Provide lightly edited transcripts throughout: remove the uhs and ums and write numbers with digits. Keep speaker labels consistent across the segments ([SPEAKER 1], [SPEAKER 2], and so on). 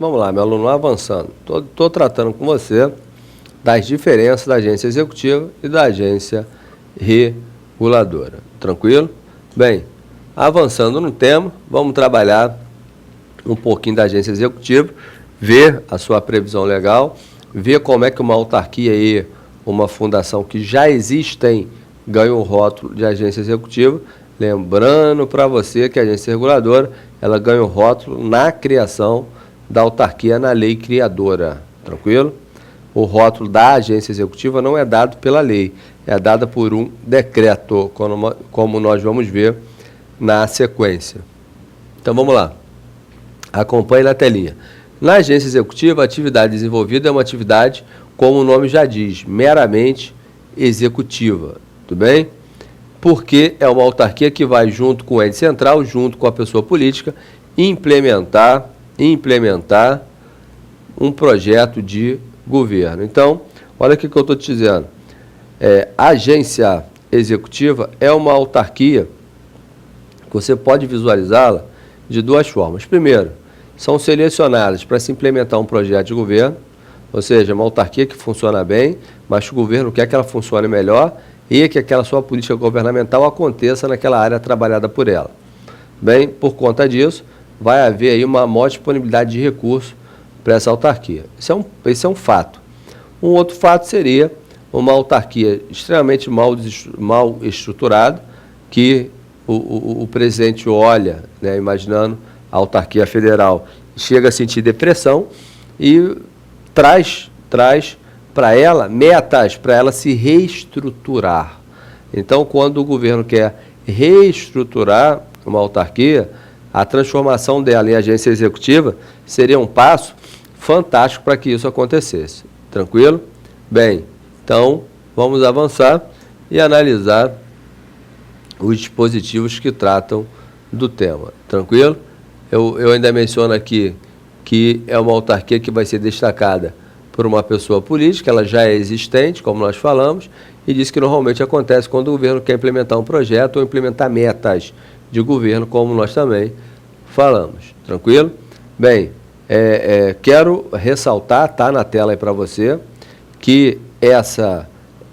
[SPEAKER 1] Vamos lá, meu aluno, avançando. Estou tratando com você das diferenças da agência executiva e da agência reguladora. Tranquilo? Bem, avançando no tema, vamos trabalhar um pouquinho da agência executiva, ver a sua previsão legal, ver como é que uma autarquia e uma fundação que já existem ganham o rótulo de agência executiva. Lembrando para você que a agência reguladora, ela ganha o rótulo na criação da autarquia na lei criadora. Tranquilo? O rótulo da agência executiva não é dado pela lei, é dado por um decreto, como nós vamos ver na sequência. Então vamos lá. Acompanhe na telinha. Na agência executiva, a atividade desenvolvida é uma atividade, como o nome já diz, meramente executiva. Tudo bem? Porque é uma autarquia que vai junto com o ente central, junto com a pessoa política, implementar um projeto de governo. Então, olha o que eu estou te dizendo. A agência executiva é uma autarquia que você pode visualizá-la de duas formas. Primeiro, são selecionadas para se implementar um projeto de governo, ou seja, uma autarquia que funciona bem, mas o governo quer que ela funcione melhor e que aquela sua política governamental aconteça naquela área trabalhada por ela. Bem, por conta disso, vai haver aí uma maior disponibilidade de recursos para essa autarquia. Esse é um fato. Um outro fato seria uma autarquia extremamente mal estruturada, que o presidente olha, né, imaginando a autarquia federal, chega a sentir depressão e traz para ela metas para ela se reestruturar. Então, quando o governo quer reestruturar uma autarquia, a transformação dela em agência executiva seria um passo fantástico para que isso acontecesse. Tranquilo? Bem, então vamos avançar e analisar os dispositivos que tratam do tema. Tranquilo? Eu ainda menciono aqui que é uma autarquia que vai ser destacada por uma pessoa política, ela já é existente, como nós falamos, e diz que normalmente acontece quando o governo quer implementar um projeto ou implementar metas de governo, como nós também falamos. Tranquilo? Bem, quero ressaltar, está na tela aí para você, que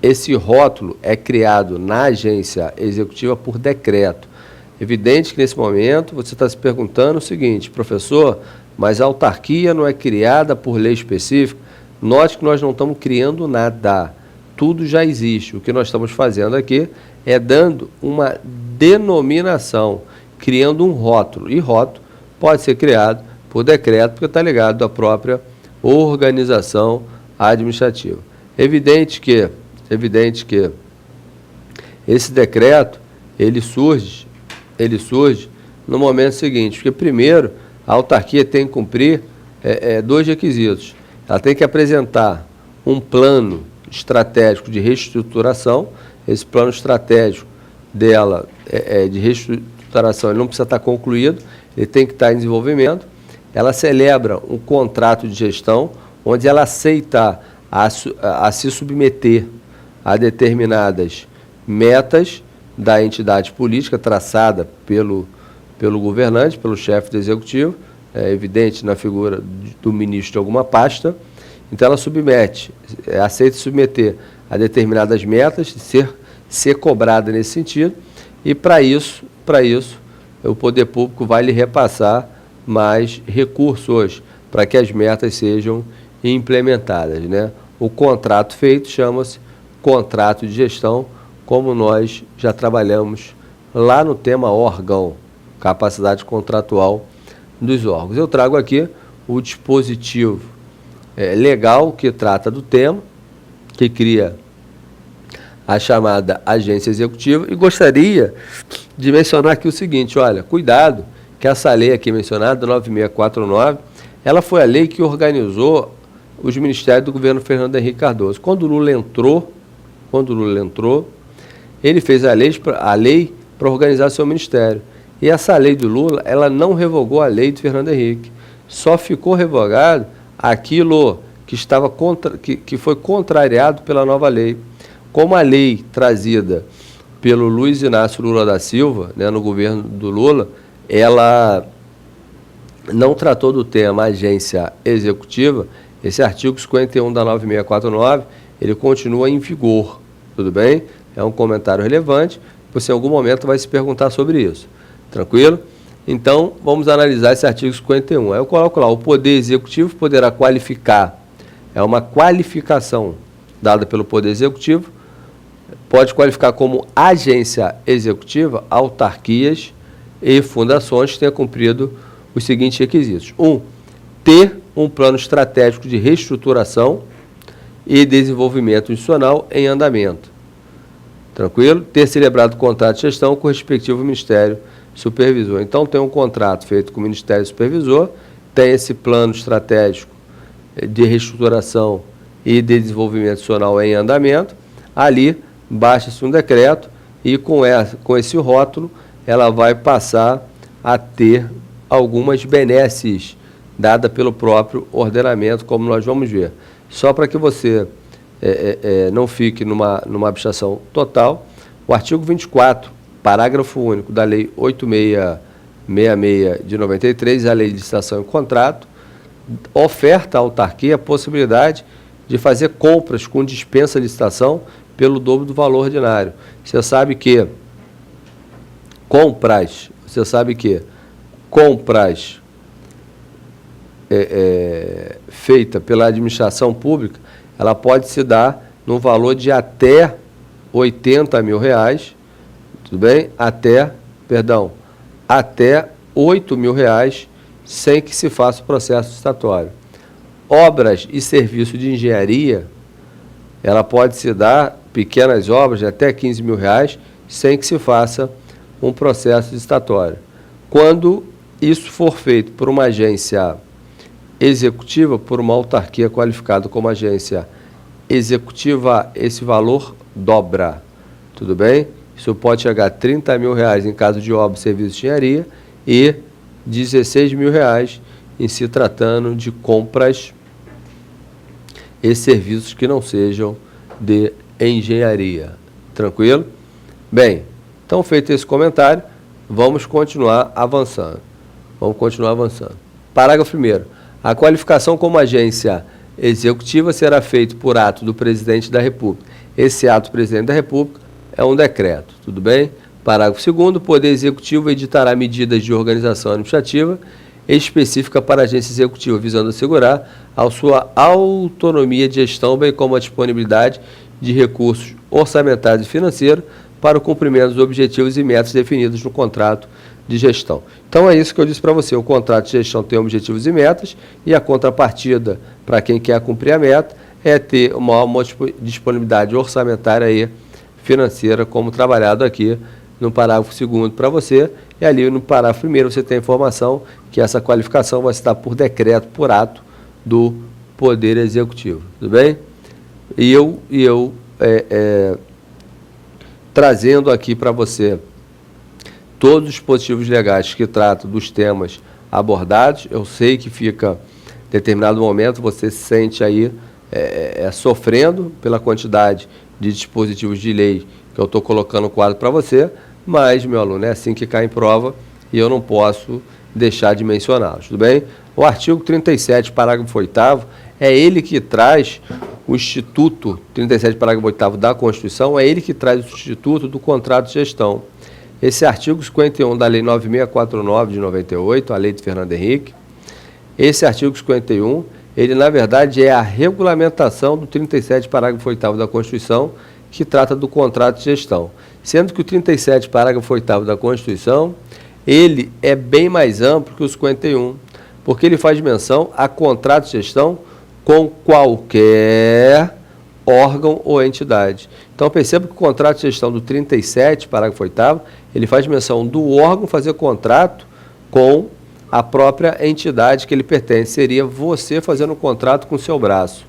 [SPEAKER 1] esse rótulo é criado na agência executiva por decreto. Evidente que nesse momento você está se perguntando o seguinte: professor, mas a autarquia não é criada por lei específica? Note que nós não estamos criando nada, tudo já existe. O que nós estamos fazendo aqui é dando uma denominação, criando um rótulo. E rótulo pode ser criado por decreto, porque está ligado à própria organização administrativa. Evidente que esse decreto ele surge no momento seguinte, porque primeiro a autarquia tem que cumprir dois requisitos. Ela tem que apresentar um plano estratégico de reestruturação. Esse plano estratégico dela de reestruturação ele não precisa estar concluído, ele tem que estar em desenvolvimento. Ela celebra um contrato de gestão, onde ela aceita a se submeter a determinadas metas da entidade política traçada pelo governante, pelo chefe do executivo, evidente na figura do ministro de alguma pasta. Então ela aceita submeter a determinadas metas, ser cobrada nesse sentido, e para isso o poder público vai lhe repassar mais recursos para que as metas sejam implementadas, né? O contrato feito chama-se contrato de gestão, como nós já trabalhamos lá no tema órgão, capacidade contratual dos órgãos. Eu trago aqui o dispositivo legal que trata do tema, que cria a chamada agência executiva, e gostaria de mencionar aqui o seguinte: olha, cuidado, que essa lei aqui mencionada, 9649, ela foi a lei que organizou os ministérios do governo Fernando Henrique Cardoso. Quando o Lula entrou, ele fez a lei para organizar seu ministério. E essa lei do Lula, ela não revogou a lei do Fernando Henrique. Só ficou revogado aquilo que foi contrariado pela nova lei. Como a lei trazida pelo Luiz Inácio Lula da Silva, né, no governo do Lula, ela não tratou do tema agência executiva, esse artigo 51 da 9649, ele continua em vigor, tudo bem? É um comentário relevante, você em algum momento vai se perguntar sobre isso, tranquilo? Então, vamos analisar esse artigo 51. Aí eu coloco lá, o Poder Executivo poderá qualificar, é uma qualificação dada pelo Poder Executivo, pode qualificar como agência executiva autarquias e fundações que tenham cumprido os seguintes requisitos. 1. Ter um plano estratégico de reestruturação e desenvolvimento institucional em andamento. Tranquilo? Ter celebrado contrato de gestão com o respectivo Ministério Supervisor. Então, tem um contrato feito com o Ministério Supervisor, tem esse plano estratégico de reestruturação e de desenvolvimento institucional em andamento. Ali, baixa-se um decreto e com esse rótulo, ela vai passar a ter algumas benesses dadas pelo próprio ordenamento, como nós vamos ver. Só para que você não fique numa abstração total, o artigo 24, parágrafo único da Lei 8666 de 93, a Lei de Licitação e Contrato, oferta à autarquia a possibilidade de fazer compras com dispensa de licitação pelo dobro do valor ordinário. Você sabe que compras feita pela administração pública, ela pode se dar no valor de até R$80 mil, tudo bem? Até R$8 mil, sem que se faça o processo licitatório. Obras e serviços de engenharia, ela pode se dar, pequenas obras de até R$15 mil, sem que se faça um processo licitatório. Quando isso for feito por uma agência executiva, por uma autarquia qualificada como agência executiva, esse valor dobra, tudo bem? Isso pode chegar a R$30 mil em caso de obra e serviço de engenharia e R$16 mil em se tratando de compras e serviços que não sejam de engenharia. Tranquilo? Bem, então feito esse comentário, vamos continuar avançando. Parágrafo 1º. A qualificação como agência executiva será feita por ato do Presidente da República. Esse ato do Presidente da República é um decreto, tudo bem? Parágrafo 2º. O Poder Executivo editará medidas de organização administrativa específica para a agência executiva, visando assegurar a sua autonomia de gestão, bem como a disponibilidade de recursos orçamentários e financeiros para o cumprimento dos objetivos e metas definidos no contrato de gestão. Então, é isso que eu disse para você. O contrato de gestão tem objetivos e metas e a contrapartida para quem quer cumprir a meta é ter uma disponibilidade orçamentária e financeira, como trabalhado aqui no parágrafo 2º para você. E ali no parágrafo 1º você tem a informação que essa qualificação vai estar por decreto, por ato do Poder Executivo. Tudo bem? E eu trazendo aqui para você todos os dispositivos legais que tratam dos temas abordados. Eu sei que fica, em determinado momento, você se sente aí sofrendo pela quantidade de dispositivos de lei que eu estou colocando no quadro para você, mas, meu aluno, é assim que cai em prova e eu não posso deixar de mencioná-los, tudo bem? O artigo 37, parágrafo 8º, é ele que traz o Instituto, 37, parágrafo 8º da Constituição, é ele que traz o Instituto do Contrato de Gestão. Esse artigo 51 da Lei 9649 de 98, a Lei de Fernando Henrique, esse artigo 51, ele na verdade é a regulamentação do 37, parágrafo 8º da Constituição, que trata do contrato de gestão. Sendo que o 37, parágrafo 8º da Constituição, ele é bem mais amplo que o 51, porque ele faz menção a contrato de gestão com qualquer órgão ou entidade. Então, perceba que o contrato de gestão do 37, parágrafo 8º, ele faz menção do órgão fazer contrato com a própria entidade que ele pertence. Seria você fazendo um contrato com o seu braço.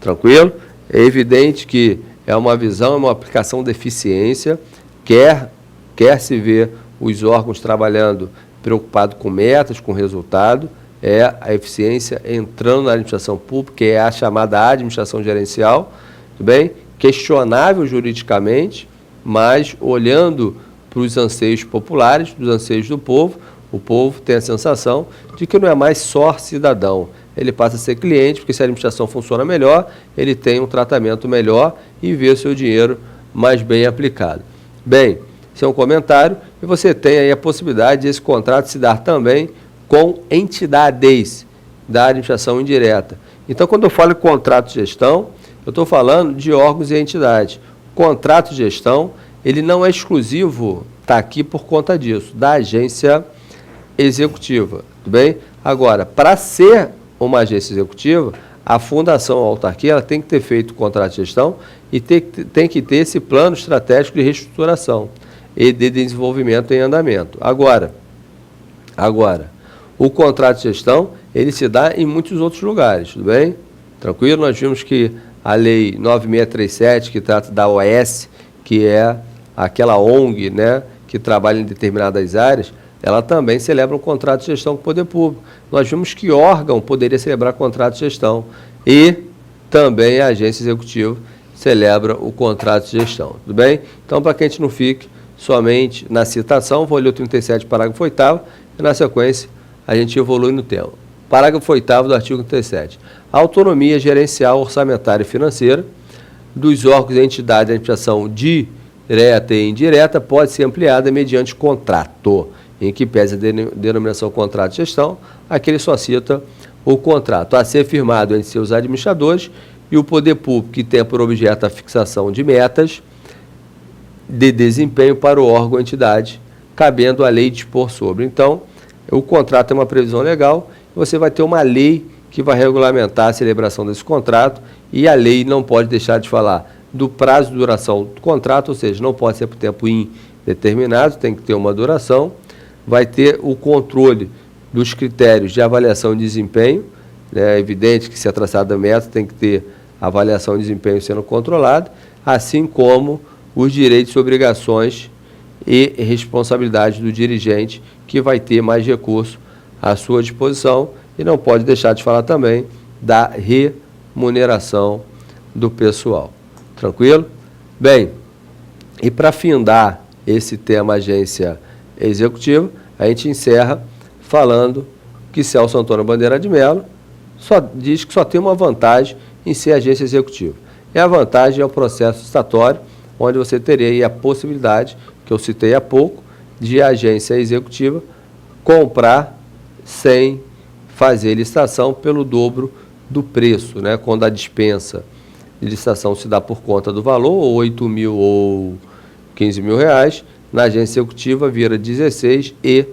[SPEAKER 1] Tranquilo? É evidente que é uma visão, é uma aplicação de eficiência, quer se ver os órgãos trabalhando preocupado com metas, com resultado, é a eficiência entrando na administração pública, que é a chamada administração gerencial, tudo bem? Questionável juridicamente, mas olhando para os anseios populares, dos anseios do povo, O povo tem a sensação de que não é mais só cidadão, ele passa a ser cliente, porque se a administração funciona melhor, ele tem um tratamento melhor e vê o seu dinheiro mais bem aplicado. Bem, esse é um comentário e você tem aí a possibilidade de esse contrato se dar também com entidades da administração indireta. Então, quando eu falo em contrato de gestão, eu estou falando de órgãos e entidades. Contrato de gestão, ele não é exclusivo, está aqui por conta disso, da agência executiva, tudo bem? Agora, para ser uma agência executiva, a fundação, a autarquia, ela tem que ter feito o contrato de gestão e tem que ter esse plano estratégico de reestruturação e de desenvolvimento em andamento. Agora, o contrato de gestão, ele se dá em muitos outros lugares, tudo bem? Tranquilo? Nós vimos que a Lei 9637, que trata da OAS, que é aquela ONG, né, que trabalha em determinadas áreas, ela também celebra um contrato de gestão com o poder público. Nós vimos que órgão poderia celebrar contrato de gestão e também a agência executiva celebra o contrato de gestão, tudo bem? Então, para que a gente não fique somente na citação, vou ler o 37, parágrafo 8º, e na sequência a gente evolui no tema. Parágrafo 8º do artigo 37. A autonomia gerencial, orçamentária e financeira dos órgãos e entidades de administração direta e indireta pode ser ampliada mediante contrato, em que pese a denominação contrato de gestão, aqui ele só cita o contrato a ser firmado entre seus administradores e o poder público que tem por objeto a fixação de metas de desempenho para o órgão ou entidade, cabendo a lei dispor sobre. Então, o contrato é uma previsão legal, você vai ter uma lei que vai regulamentar a celebração desse contrato e a lei não pode deixar de falar do prazo de duração do contrato, ou seja, não pode ser por tempo indeterminado, tem que ter uma duração, vai ter o controle dos critérios de avaliação de desempenho, né? É evidente que se é traçada a meta, tem que ter avaliação de desempenho sendo controlada, assim como os direitos e obrigações e responsabilidades do dirigente, que vai ter mais recurso à sua disposição, e não pode deixar de falar também da remuneração do pessoal. Tranquilo? Bem, e para findar esse tema agência executiva, a gente encerra falando que Celso Antônio Bandeira de Mello só diz que só tem uma vantagem em ser agência executiva. E a vantagem é o processo licitatório, onde você teria aí a possibilidade, que eu citei há pouco, de a agência executiva comprar sem fazer licitação pelo dobro do preço, né? Quando a dispensa de licitação se dá por conta do valor, ou 8 mil ou 15 mil reais, na agência executiva vira 16 e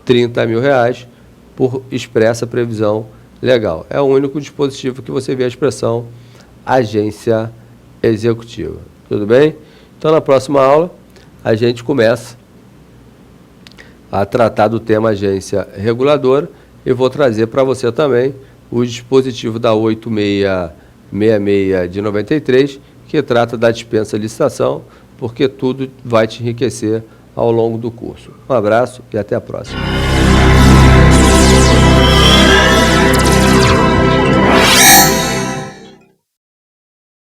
[SPEAKER 1] 30 mil reais por expressa previsão legal. É o único dispositivo que você vê a expressão agência executiva. Tudo bem? Então, na próxima aula, a gente começa a tratar do tema agência reguladora e vou trazer para você também o dispositivo da 8666 de 93, que trata da dispensa de licitação, porque tudo vai te enriquecer ao longo do curso. Um abraço e até a próxima.